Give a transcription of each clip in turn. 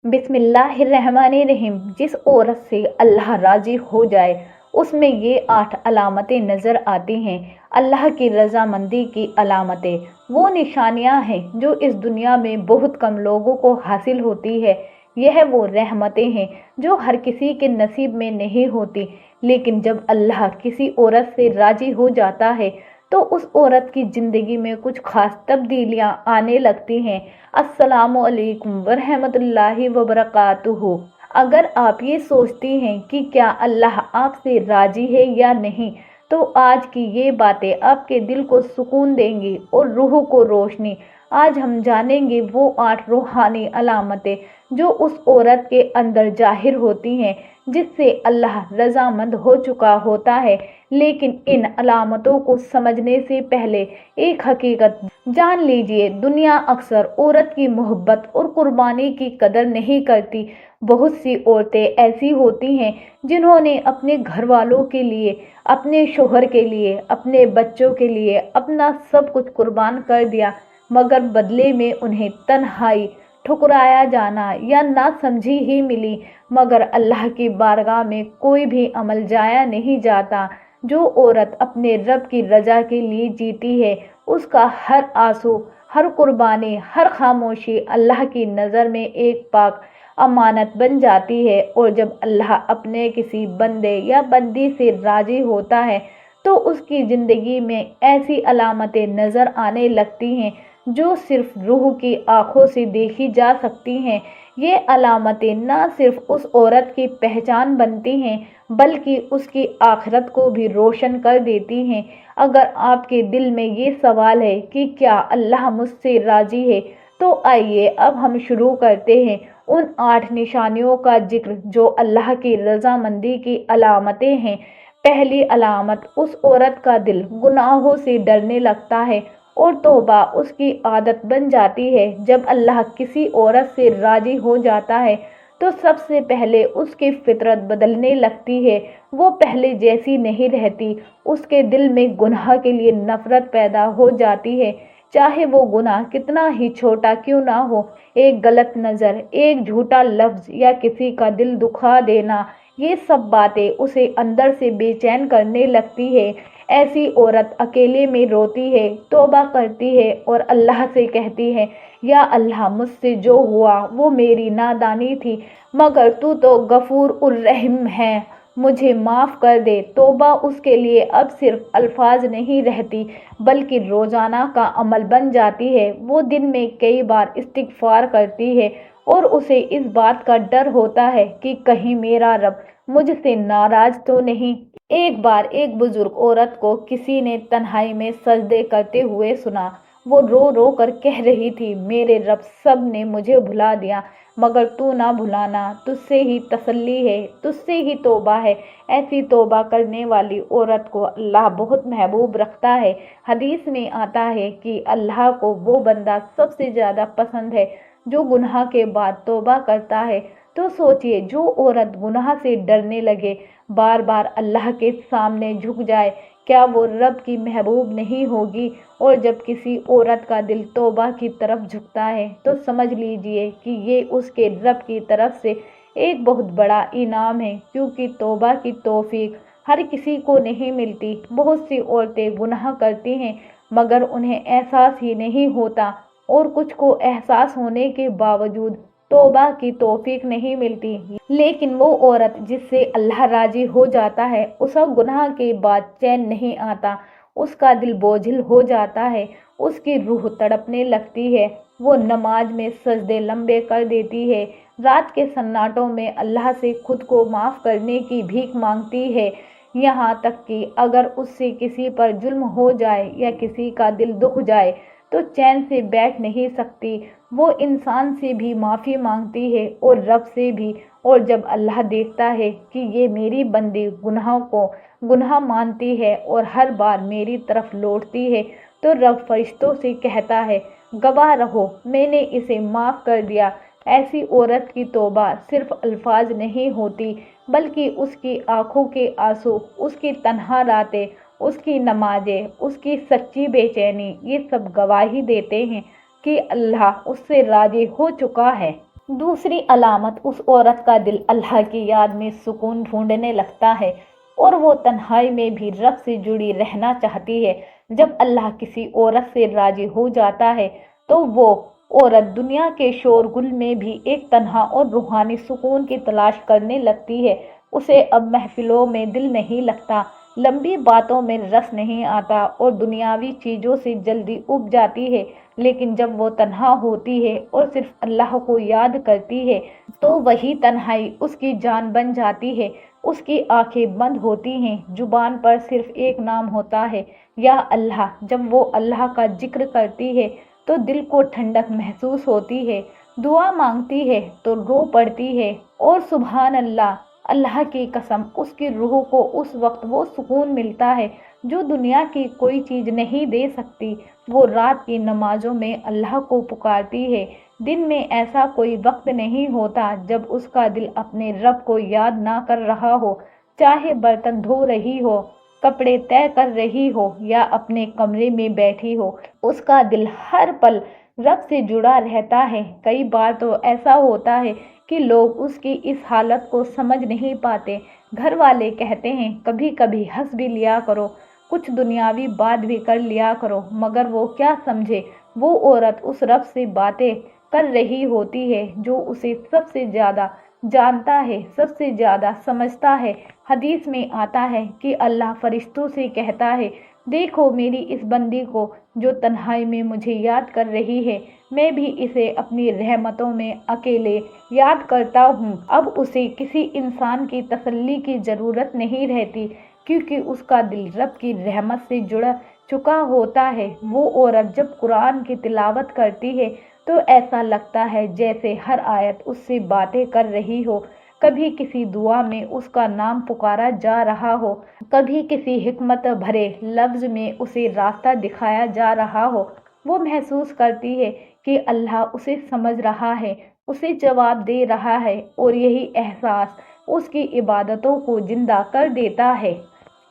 बिस्मिल्लाहिर्रहमानिर्रहीम। जिस औरत से अल्लाह राजी हो जाए उसमें ये 8 अलामतें नज़र आती हैं। अल्लाह की रज़ामंदी की अलामतें वो निशानियां हैं जो इस दुनिया में बहुत कम लोगों को हासिल होती है। यह वो रहमतें हैं जो हर किसी के नसीब में नहीं होती, लेकिन जब अल्लाह किसी औरत से राजी हो जाता है तो उस औरत की ज़िंदगी में कुछ खास तब्दीलियां आने लगती हैं। अस्सलामु अलैकुम वरहमतुल्लाहि वबरकातुहू। अगर आप ये सोचती हैं कि क्या अल्लाह आपसे राजी है या नहीं, तो आज की ये बातें आपके दिल को सुकून देंगी और रूह को रोशनी। आज हम जानेंगे वो 8 रूहानी अलामतें जो उस औरत के अंदर जाहिर होती हैं जिससे अल्लाह रज़ामंद हो चुका होता है। लेकिन इन अलामतों को समझने से पहले एक हकीकत जान लीजिए। दुनिया अक्सर औरत की मोहब्बत और कुर्बानी की कदर नहीं करती। बहुत सी औरतें ऐसी होती हैं जिन्होंने अपने घर वालों के लिए, अपने शोहर के लिए, अपने बच्चों के लिए अपना सब कुछ कुर्बान कर दिया, मगर बदले में उन्हें तन्हाई, ठुकराया जाना या नासमझी ही मिली। मगर अल्लाह की बारगाह में कोई भी अमल जाया नहीं जाता। जो औरत अपने रब की रजा के लिए जीती है, उसका हर आंसू, हर कुर्बानी, हर खामोशी अल्लाह की नज़र में एक पाक अमानत बन जाती है। और जब अल्लाह अपने किसी बंदे या बंदी से राजी होता है तो उसकी ज़िंदगी में ऐसी अलामतें नज़र आने लगती हैं जो सिर्फ रूह की आंखों से देखी जा सकती हैं। ये अलामतें न सिर्फ उस औरत की पहचान बनती हैं बल्कि उसकी आखिरत को भी रोशन कर देती हैं। अगर आपके दिल में ये सवाल है कि क्या अल्लाह मुझसे राजी है, तो आइए अब हम शुरू करते हैं उन 8 निशानियों का जिक्र जो अल्लाह की रज़ामंदी की अलामतें हैं। पहली अलामत, उस औरत का दिल गुनाहों से डरने लगता है और तौबा उसकी आदत बन जाती है। जब अल्लाह किसी औरत से राजी हो जाता है तो सबसे पहले उसकी फितरत बदलने लगती है। वो पहले जैसी नहीं रहती। उसके दिल में गुनाह के लिए नफरत पैदा हो जाती है, चाहे वो गुनाह कितना ही छोटा क्यों ना हो। एक गलत नज़र, एक झूठा लफ्ज़ या किसी का दिल दुखा देना, ये सब बातें उसे अंदर से बेचैन करने लगती है। ऐसी औरत अकेले में रोती है, तौबा करती है और अल्लाह से कहती है, या अल्लाह मुझसे जो हुआ वो मेरी नादानी थी, मगर तू तो गफूर उर रहम है, मुझे माफ़ कर दे। तौबा उसके लिए अब सिर्फ अल्फाज नहीं रहती बल्कि रोज़ाना का अमल बन जाती है। वो दिन में कई बार इस्तिग़फ़ार करती है और उसे इस बात का डर होता है कि कहीं मेरा रब मुझसे नाराज़ तो नहीं। एक बार एक बुजुर्ग औरत को किसी ने तन्हाई में सजदे करते हुए सुना। वो रो रो कर कह रही थी, मेरे रब, सब ने मुझे भुला दिया मगर तू ना भुलाना, तुझसे ही तसल्ली है, तुझसे ही तौबा है। ऐसी तौबा करने वाली औरत को अल्लाह बहुत महबूब रखता है। हदीस में आता है कि अल्लाह को वो बंदा सबसे ज़्यादा पसंद है जो गुनाह के बाद तौबा करता है। तो सोचिए, जो औरत गुनाह से डरने लगे, बार बार अल्लाह के सामने झुक जाए, क्या वो रब की महबूब नहीं होगी। और जब किसी औरत का दिल तौबा की तरफ झुकता है तो समझ लीजिए कि ये उसके रब की तरफ से एक बहुत बड़ा इनाम है, क्योंकि तौबा की तौफीक हर किसी को नहीं मिलती। बहुत सी औरतें गुनाह करती हैं मगर उन्हें एहसास ही नहीं होता, और कुछ को एहसास होने के बावजूद तौबा की तौफीक नहीं मिलती। लेकिन वो औरत जिससे अल्लाह राजी हो जाता है, उसे गुनाह के बाद चैन नहीं आता, उसका दिल बोझिल हो जाता है, उसकी रूह तड़पने लगती है। वो नमाज में सजदे लंबे कर देती है, रात के सन्नाटों में अल्लाह से खुद को माफ़ करने की भीख मांगती है। यहाँ तक कि अगर उससे किसी पर जुल्म हो जाए या किसी का दिल दुख जाए तो चैन से बैठ नहीं सकती। वो इंसान से भी माफ़ी मांगती है और रब से भी। और जब अल्लाह देखता है कि ये मेरी बंदी गुनाह मानती है और हर बार मेरी तरफ लौटती है, तो रब फरिश्तों से कहता है, गवाह रहो, मैंने इसे माफ़ कर दिया। ऐसी औरत की तौबा सिर्फ अल्फाज नहीं होती बल्कि उसकी आंखों के आंसू, उसकी तन्हा रातें, उसकी नमाजें, उसकी सच्ची बेचैनी, ये सब गवाही देते हैं कि अल्लाह उससे राज़ी हो चुका है। दूसरी अलामत, उस औरत का दिल अल्लाह की याद में सुकून ढूंढने लगता है और वो तन्हाई में भी रब से जुड़ी रहना चाहती है। जब अल्लाह किसी औरत से राजी हो जाता है तो वो औरत दुनिया के शोरगुल में भी एक तन्हा और रूहानी सुकून की तलाश करने लगती है। उसे अब महफिलों में दिल नहीं लगता, लंबी बातों में रस नहीं आता और दुनियावी चीज़ों से जल्दी उब जाती है। लेकिन जब वो तन्हा होती है और सिर्फ अल्लाह को याद करती है तो वही तन्हाई उसकी जान बन जाती है। उसकी आंखें बंद होती हैं, जुबान पर सिर्फ एक नाम होता है, या अल्लाह। जब वो अल्लाह का जिक्र करती है तो दिल को ठंडक महसूस होती है, दुआ मांगती है तो रो पड़ती है और सुभान अल्लाह, अल्लाह की कसम, उसकी रूह को उस वक्त वो सुकून मिलता है जो दुनिया की कोई चीज़ नहीं दे सकती। वो रात की नमाजों में अल्लाह को पुकारती है। दिन में ऐसा कोई वक्त नहीं होता जब उसका दिल अपने रब को याद ना कर रहा हो। चाहे बर्तन धो रही हो, कपड़े तय कर रही हो या अपने कमरे में बैठी हो, उसका दिल हर पल रब से जुड़ा रहता है। कई बार तो ऐसा होता है कि लोग उसकी इस हालत को समझ नहीं पाते। घर वाले कहते हैं कभी कभी हंस भी लिया करो, कुछ दुनियावी बात भी कर लिया करो, मगर वो क्या समझे। वो औरत उस रब से बातें कर रही होती है जो उसे सबसे ज़्यादा जानता है, सबसे ज़्यादा समझता है। हदीस में आता है कि अल्लाह फरिश्तों से कहता है, देखो मेरी इस बंदी को जो तन्हाई में मुझे याद कर रही है, मैं भी इसे अपनी रहमतों में अकेले याद करता हूँ। अब उसे किसी इंसान की तसल्ली की ज़रूरत नहीं रहती क्योंकि उसका दिल रब की रहमत से जुड़ चुका होता है। वो औरत जब कुरान की तिलावत करती है तो ऐसा लगता है जैसे हर आयत उससे बातें कर रही हो। कभी किसी दुआ में उसका नाम पुकारा जा रहा हो, कभी किसी हिकमत भरे लफ्ज में उसे रास्ता दिखाया जा रहा हो। वो महसूस करती है कि अल्लाह उसे समझ रहा है, उसे जवाब दे रहा है और यही एहसास उसकी इबादतों को जिंदा कर देता है।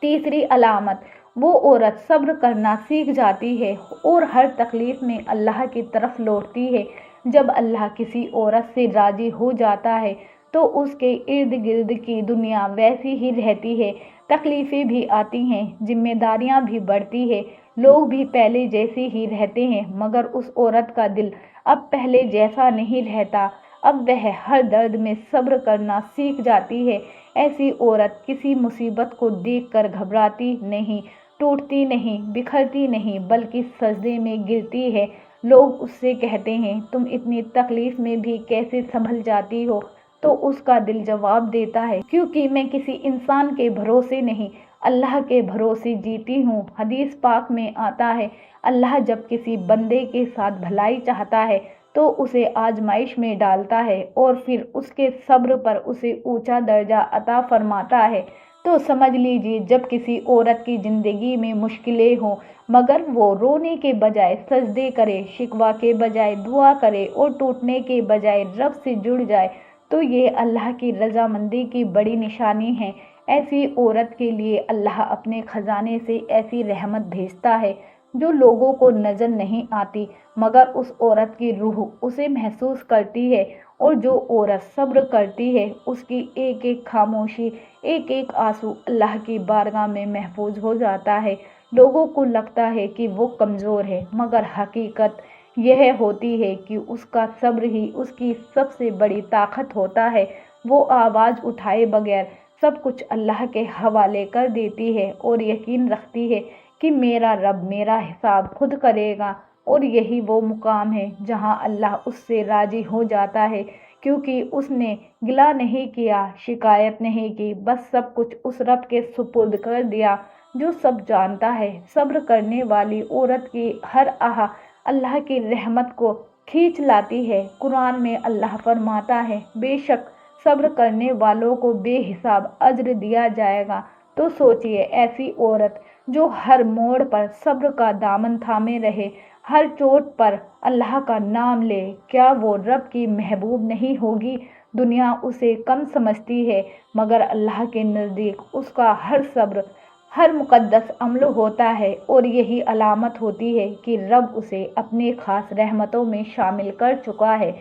तीसरी अलामत, वो औरत सब्र करना सीख जाती है और हर तकलीफ में अल्लाह की तरफ लौटती है। जब अल्लाह किसी औरत से राजी हो जाता है तो उसके इर्द गिर्द की दुनिया वैसी ही रहती है। तकलीफ़ें भी आती हैं, जिम्मेदारियां भी बढ़ती है, लोग भी पहले जैसे ही रहते हैं, मगर उस औरत का दिल अब पहले जैसा नहीं रहता। अब वह हर दर्द में सब्र करना सीख जाती है। ऐसी औरत किसी मुसीबत को देखकर घबराती नहीं, टूटती नहीं, बिखरती नहीं, बल्कि सजदे में गिरती है। लोग उससे कहते हैं तुम इतनी तकलीफ में भी कैसे संभल जाती हो, तो उसका दिल जवाब देता है क्योंकि मैं किसी इंसान के भरोसे नहीं, अल्लाह के भरोसे जीती हूँ। हदीस पाक में आता है, अल्लाह जब किसी बंदे के साथ भलाई चाहता है तो उसे आजमाइश में डालता है और फिर उसके सब्र पर उसे ऊंचा दर्जा अता फरमाता है। तो समझ लीजिए, जब किसी औरत की ज़िंदगी में मुश्किलें हों मगर वो रोने के बजाय सजदे करे, शिकवा के बजाय दुआ करे और टूटने के बजाय रब से जुड़ जाए, तो ये अल्लाह की रज़ामंदी की बड़ी निशानी है। ऐसी औरत के लिए अल्लाह अपने ख़जाने से ऐसी रहमत भेजता है जो लोगों को नज़र नहीं आती, मगर उस औरत की रूह उसे महसूस करती है। और जो औरत सब्र करती है उसकी एक एक खामोशी, एक एक आंसू अल्लाह की बारगाह में महफूज हो जाता है। लोगों को लगता है कि वो कमज़ोर है, मगर हकीकत यह होती है कि उसका सब्र ही उसकी सबसे बड़ी ताकत होता है। वो आवाज़ उठाए बगैर सब कुछ अल्लाह के हवाले कर देती है और यकीन रखती है कि मेरा रब मेरा हिसाब खुद करेगा। और यही वो मुकाम है जहां अल्लाह उससे राज़ी हो जाता है, क्योंकि उसने गिला नहीं किया, शिकायत नहीं की, बस सब कुछ उस रब के सुपुर्द कर दिया जो सब जानता है। सब्र करने वाली औरत की हर आह अल्लाह की रहमत को खींच लाती है। कुरान में अल्लाह फरमाता है, बेशक सब्र करने वालों को बेहिसाब अज्र दिया जाएगा। तो सोचिए, ऐसी औरत जो हर मोड़ पर सब्र का दामन थामे रहे, हर चोट पर अल्लाह का नाम ले, क्या वो रब की महबूब नहीं होगी। दुनिया उसे कम समझती है, मगर अल्लाह के नज़दीक उसका हर सब्र, हर मुक़द्दस अमल होता है और यही अलामत होती है कि रब उसे अपने ख़ास रहमतों में शामिल कर चुका है।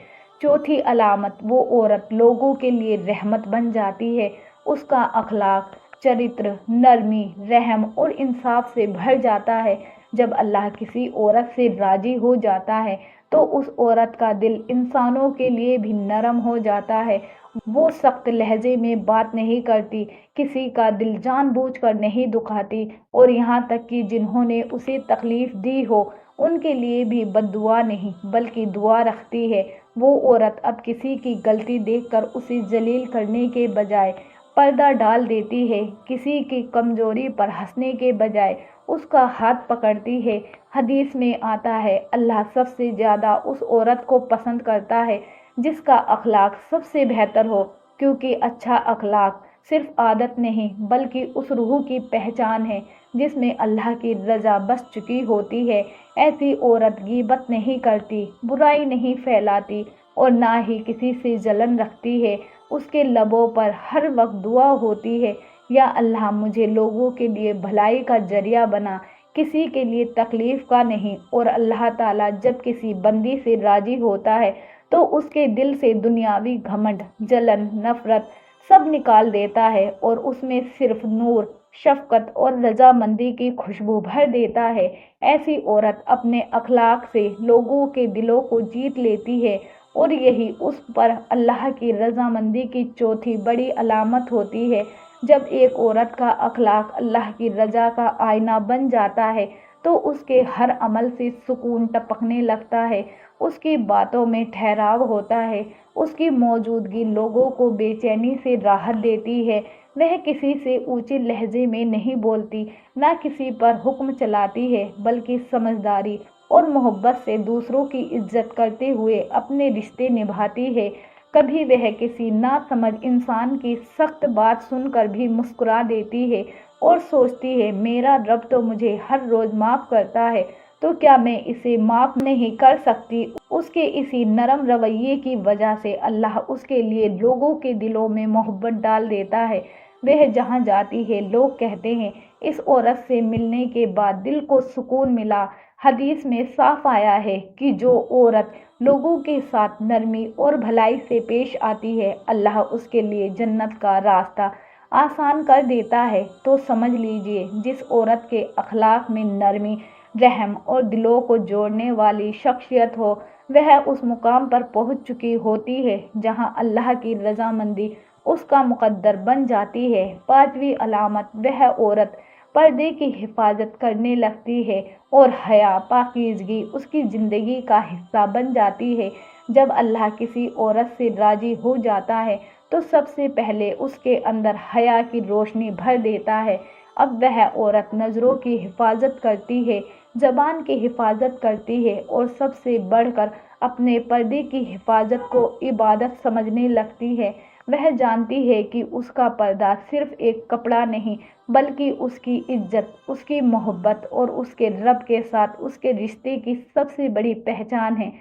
चौथी अलामत, वो औरत लोगों के लिए रहमत बन जाती है। उसका अखलाक, चरित्र, नरमी, रहम और इंसाफ से भर जाता है। जब अल्लाह किसी औरत से राजी हो जाता है तो उस औरत का दिल इंसानों के लिए भी नरम हो जाता है। वो सख्त लहजे में बात नहीं करती, किसी का दिल जानबूझकर नहीं दुखाती, और यहाँ तक कि जिन्होंने उसे तकलीफ दी हो उनके लिए भी बद्दुआ नहीं बल्कि दुआ रखती है। वो औरत अब किसी की गलती देखकर उसे जलील करने के बजाय पर्दा डाल देती है, किसी की कमजोरी पर हंसने के बजाय उसका हाथ पकड़ती है। हदीस में आता है, अल्लाह सबसे ज़्यादा उस औरत को पसंद करता है जिसका अखलाक सबसे बेहतर हो, क्योंकि अच्छा अखलाक सिर्फ आदत नहीं बल्कि उस रूह की पहचान है जिसमें अल्लाह की रज़ा बस चुकी होती है। ऐसी औरत गीबत नहीं करती, बुराई नहीं फैलाती और ना ही किसी से जलन रखती है। उसके लबों पर हर वक्त दुआ होती है, या अल्लाह मुझे लोगों के लिए भलाई का जरिया बना, किसी के लिए तकलीफ का नहीं। और अल्लाह ताला जब किसी बंदी से राजी होता है तो उसके दिल से दुनियावी घमंड, जलन, नफरत सब निकाल देता है और उसमें सिर्फ नूर, शफकत और रजामंदी की खुशबू भर देता है। ऐसी औरत अपने अखलाक से लोगों के दिलों को जीत लेती है और यही उस पर अल्लाह की रजामंदी की चौथी बड़ी अलामत होती है। जब एक औरत का अखलाक अल्लाह की रजा का आईना बन जाता है तो उसके हर अमल से सुकून टपकने लगता है, उसकी बातों में ठहराव होता है, उसकी मौजूदगी लोगों को बेचैनी से राहत देती है। वह किसी से ऊंचे लहजे में नहीं बोलती, ना किसी पर हुक्म चलाती है, बल्कि समझदारी और मोहब्बत से दूसरों की इज्जत करते हुए अपने रिश्ते निभाती है। कभी वह किसी नासमझ इंसान की सख्त बात सुनकर भी मुस्कुरा देती है और सोचती है, मेरा रब तो मुझे हर रोज माफ करता है, तो क्या मैं इसे माफ नहीं कर सकती। उसके इसी नरम रवैये की वजह से अल्लाह उसके लिए लोगों के दिलों में मोहब्बत डाल देता है। वह जहाँ जाती है लोग कहते हैं, इस औरत से मिलने के बाद दिल को सुकून मिला। हदीस में साफ आया है कि जो औरत लोगों के साथ नरमी और भलाई से पेश आती है, अल्लाह उसके लिए जन्नत का रास्ता आसान कर देता है। तो समझ लीजिए, जिस औरत के अखलाक में नरमी, रहम और दिलों को जोड़ने वाली शख्सियत हो, वह उस मुकाम पर पहुंच चुकी होती है जहां अल्लाह की रजामंदी उसका मुकद्दर बन जाती है। पांचवी अलामत, वह औरत पर्दे की हिफाजत करने लगती है और हया, पाकीज़गी उसकी ज़िंदगी का हिस्सा बन जाती है। जब अल्लाह किसी औरत से राजी हो जाता है तो सबसे पहले उसके अंदर हया की रोशनी भर देता है। अब वह औरत नज़रों की हिफाजत करती है, ज़बान की हिफाजत करती है और सबसे बढ़कर अपने पर्दे की हिफाजत को इबादत समझने लगती है। वह जानती है कि उसका पर्दा सिर्फ एक कपड़ा नहीं बल्कि उसकी इज्जत, उसकी मोहब्बत और उसके रब के साथ उसके रिश्ते की सबसे बड़ी पहचान है।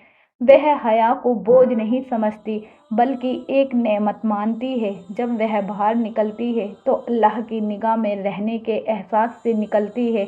वह हया को बोझ नहीं समझती बल्कि एक नेमत मानती है। जब वह बाहर निकलती है तो अल्लाह की निगाह में रहने के एहसास से निकलती है।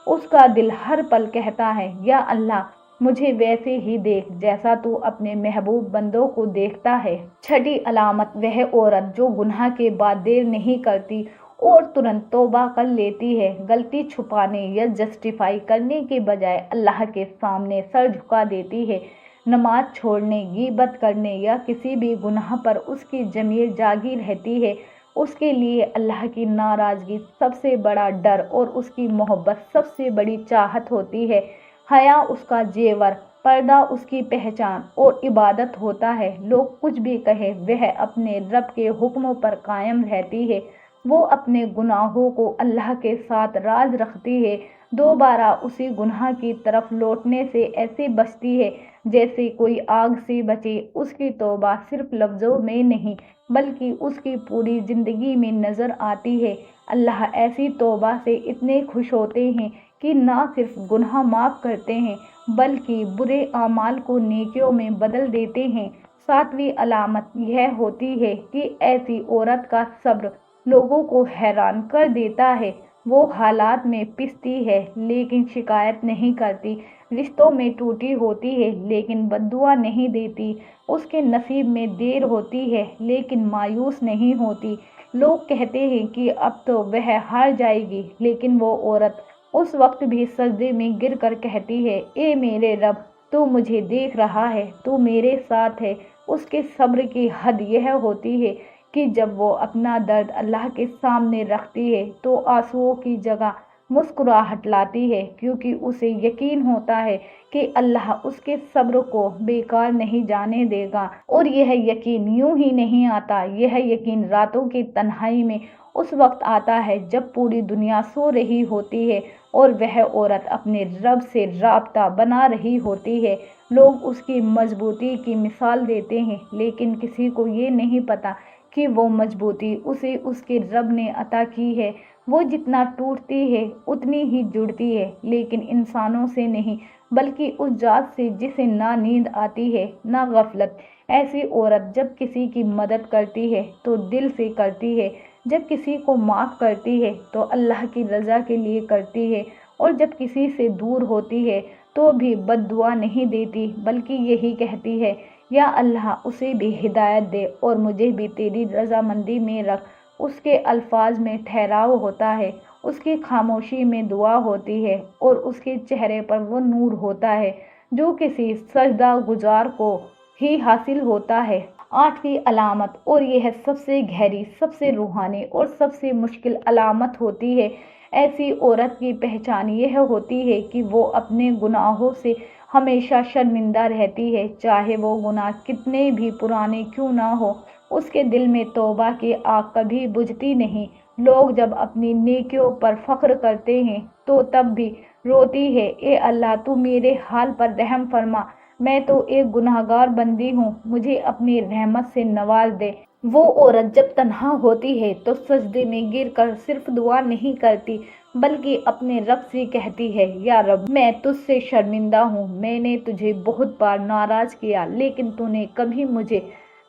उसका दिल हर पल कहता है, या अल्लाह मुझे वैसे ही देख जैसा तू अपने महबूब बंदों को देखता है। छठी अलामत, वह औरत जो गुनाह के बाद देर नहीं करती और तुरंत तौबा कर लेती है। गलती छुपाने या जस्टिफाई करने के बजाय अल्लाह के सामने सर झुका देती है। नमाज छोड़ने, गीबत करने या किसी भी गुनाह पर उसकी ज़मीर जागी रहती है। उसके लिए अल्लाह की नाराज़गी सबसे बड़ा डर और उसकी मोहब्बत सबसे बड़ी चाहत होती है। हया उसका जेवर, पर्दा उसकी पहचान और इबादत होता है। लोग कुछ भी कहे, वह अपने रब के हुक्मों पर कायम रहती है। वो अपने गुनाहों को अल्लाह के साथ राज रखती है। दोबारा उसी गुनाह की तरफ लौटने से ऐसे बचती है जैसे कोई आग से बचे। उसकी तौबा सिर्फ लफ्ज़ों में नहीं बल्कि उसकी पूरी ज़िंदगी में नज़र आती है। अल्लाह ऐसी तौबा से इतने खुश होते हैं कि ना सिर्फ गुनाह माफ़ करते हैं बल्कि बुरे आमाल को नेकियों में बदल देते हैं। सातवीं अलामत यह होती है कि ऐसी औरत का सब्र लोगों को हैरान कर देता है। وہ حالات میں پستی ہے لیکن شکایت نہیں کرتی، رشتوں میں ٹوٹی ہوتی ہے لیکن بددعا نہیں دیتی، اس کے نصیب میں دیر ہوتی ہے لیکن مایوس نہیں ہوتی۔ لوگ کہتے ہیں کہ اب تو وہ ہار جائے گی، لیکن وہ عورت اس وقت بھی سجدے میں گر کر کہتی ہے، اے میرے رب، تو مجھے دیکھ رہا ہے، تو میرے ساتھ ہے۔ اس کے صبر کی حد یہ ہوتی ہے کہ جب وہ اپنا درد اللہ کے سامنے رکھتی ہے تو آنسوؤں کی جگہ مسکراہٹ لاتی ہے، کیونکہ اسے یقین ہوتا ہے کہ اللہ اس کے صبر کو بیکار نہیں جانے دے گا۔ اور یہ یقین یوں ہی نہیں آتا، یہ یقین راتوں کی تنہائی میں اس وقت آتا ہے جب پوری دنیا سو رہی ہوتی ہے اور وہ عورت اپنے رب سے رابطہ بنا رہی ہوتی ہے۔ لوگ اس کی مضبوطی کی مثال دیتے ہیں، لیکن کسی کو یہ نہیں پتا کہ وہ مضبوطی اسے اس کے رب نے عطا کی ہے۔ وہ جتنا ٹوٹتی ہے اتنی ہی جڑتی ہے، لیکن انسانوں سے نہیں بلکہ اس ذات سے جسے نہ نیند آتی ہے نہ غفلت۔ ایسی عورت جب کسی کی مدد کرتی ہے تو دل سے کرتی ہے، جب کسی کو معاف کرتی ہے تو اللہ کی رضا کے لیے کرتی ہے، اور جب کسی سے دور ہوتی ہے تو بھی بد دعا نہیں دیتی بلکہ یہی کہتی ہے، یا اللہ اسے بھی ہدایت دے اور مجھے بھی تیری رضامندی میں رکھ۔ اس کے الفاظ میں ٹھہراؤ ہوتا ہے، اس کی خاموشی میں دعا ہوتی ہے، اور اس کے چہرے پر وہ نور ہوتا ہے جو کسی سجدہ گزار کو ہی حاصل ہوتا ہے۔ 8ویں علامت، اور یہ سب سے گہری، سب سے روحانی اور سب سے مشکل علامت ہوتی ہے، ایسی عورت کی پہچان یہ ہوتی ہے کہ وہ اپنے گناہوں سے ہمیشہ شرمندہ رہتی ہے، چاہے وہ گناہ کتنے بھی پرانے کیوں نہ ہو۔ اس کے دل میں توبہ کی آگ کبھی بجھتی نہیں۔ لوگ جب اپنی نیکیوں پر فخر کرتے ہیں تو تب بھی روتی ہے، اے اللہ تو میرے حال پر رحم فرما، میں تو ایک گناہگار بندی ہوں، مجھے اپنی رحمت سے نواز دے۔ وہ عورت جب تنہا ہوتی ہے تو سجدے میں گر کر صرف دعا نہیں کرتی بلکہ اپنے رب سے کہتی ہے، یا رب، میں تجھ سے شرمندہ ہوں، میں نے تجھے بہت بار ناراض کیا لیکن تو نے کبھی مجھے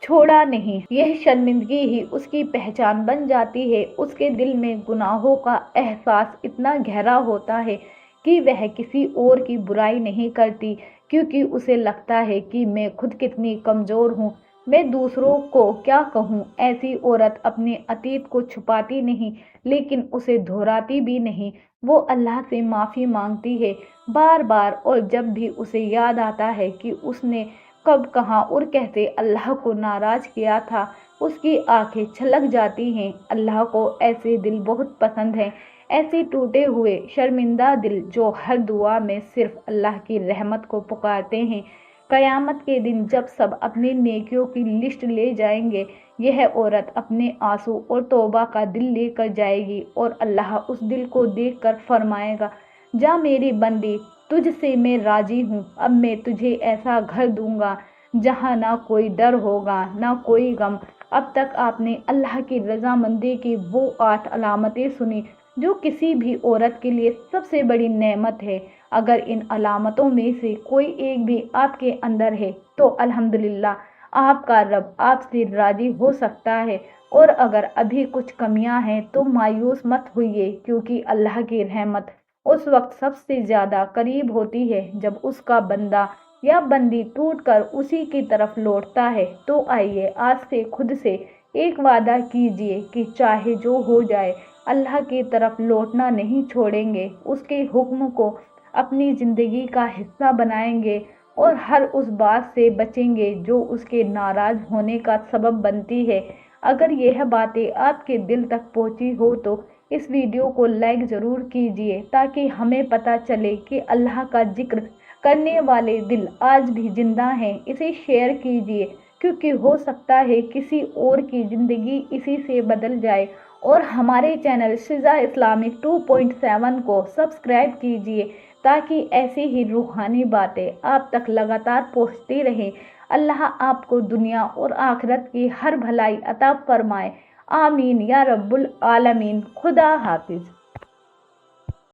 چھوڑا نہیں۔ یہ شرمندگی ہی اس کی پہچان بن جاتی ہے۔ اس کے دل میں گناہوں کا احساس اتنا گہرا ہوتا ہے کہ وہ کسی اور کی برائی نہیں کرتی، کیونکہ اسے لگتا ہے کہ میں خود کتنی کمزور ہوں، میں دوسروں کو کیا کہوں۔ ایسی عورت اپنے عتیق کو چھپاتی نہیں لیکن اسے دہراتی بھی نہیں، وہ اللہ سے معافی مانگتی ہے بار بار، اور جب بھی اسے یاد آتا ہے کہ اس نے کب، کہاں اور کیسے اللہ کو ناراض کیا تھا، اس کی آنکھیں چھلک جاتی ہیں۔ اللہ کو ایسے دل بہت پسند ہیں، ایسے ٹوٹے ہوئے شرمندہ دل جو ہر دعا میں صرف اللہ کی رحمت کو پکارتے ہیں۔ قیامت کے دن جب سب اپنی نیکیوں کی لسٹ لے جائیں گے، یہ عورت اپنے آنسو اور توبہ کا دل لے کر جائے گی، اور اللہ اس دل کو دیکھ کر فرمائے گا، جا میری بندی، تجھ سے میں راضی ہوں، اب میں تجھے ایسا گھر دوں گا جہاں نہ کوئی ڈر ہوگا نہ کوئی غم۔ اب تک آپ نے اللہ کی رضامندی کی وہ 8 علامتیں سنی جو کسی بھی عورت کے لیے سب سے بڑی نعمت ہے۔ اگر ان علامتوں میں سے کوئی ایک بھی آپ کے اندر ہے تو الحمدللہ، آپ کا رب آپ سے راضی ہو سکتا ہے، اور اگر ابھی کچھ کمیاں ہیں تو مایوس مت ہوئیے، کیونکہ اللہ کی رحمت اس وقت سب سے زیادہ قریب ہوتی ہے جب اس کا بندہ یا بندی ٹوٹ کر اسی کی طرف لوٹتا ہے۔ تو آئیے آج سے خود سے ایک وعدہ کیجئے کہ چاہے جو ہو جائے اللہ کی طرف لوٹنا نہیں چھوڑیں گے، اس کے حکم کو اپنی زندگی کا حصہ بنائیں گے، اور ہر اس بات سے بچیں گے جو اس کے ناراض ہونے کا سبب بنتی ہے۔ اگر یہ باتیں آپ کے دل تک پہنچی ہو تو اس ویڈیو کو لائک ضرور کیجئے تاکہ ہمیں پتہ چلے کہ اللہ کا ذکر کرنے والے دل آج بھی زندہ ہیں۔ اسے شیئر کیجئے کیونکہ ہو سکتا ہے کسی اور کی زندگی اسی سے بدل جائے، اور ہمارے چینل شیزا اسلامک 2.7 کو سبسکرائب کیجئے تاکہ ایسی ہی روحانی باتیں آپ تک لگاتار پہنچتی رہیں۔ اللہ آپ کو دنیا اور آخرت کی ہر بھلائی عطا فرمائے، آمین یا رب العالمین۔ خدا حافظ۔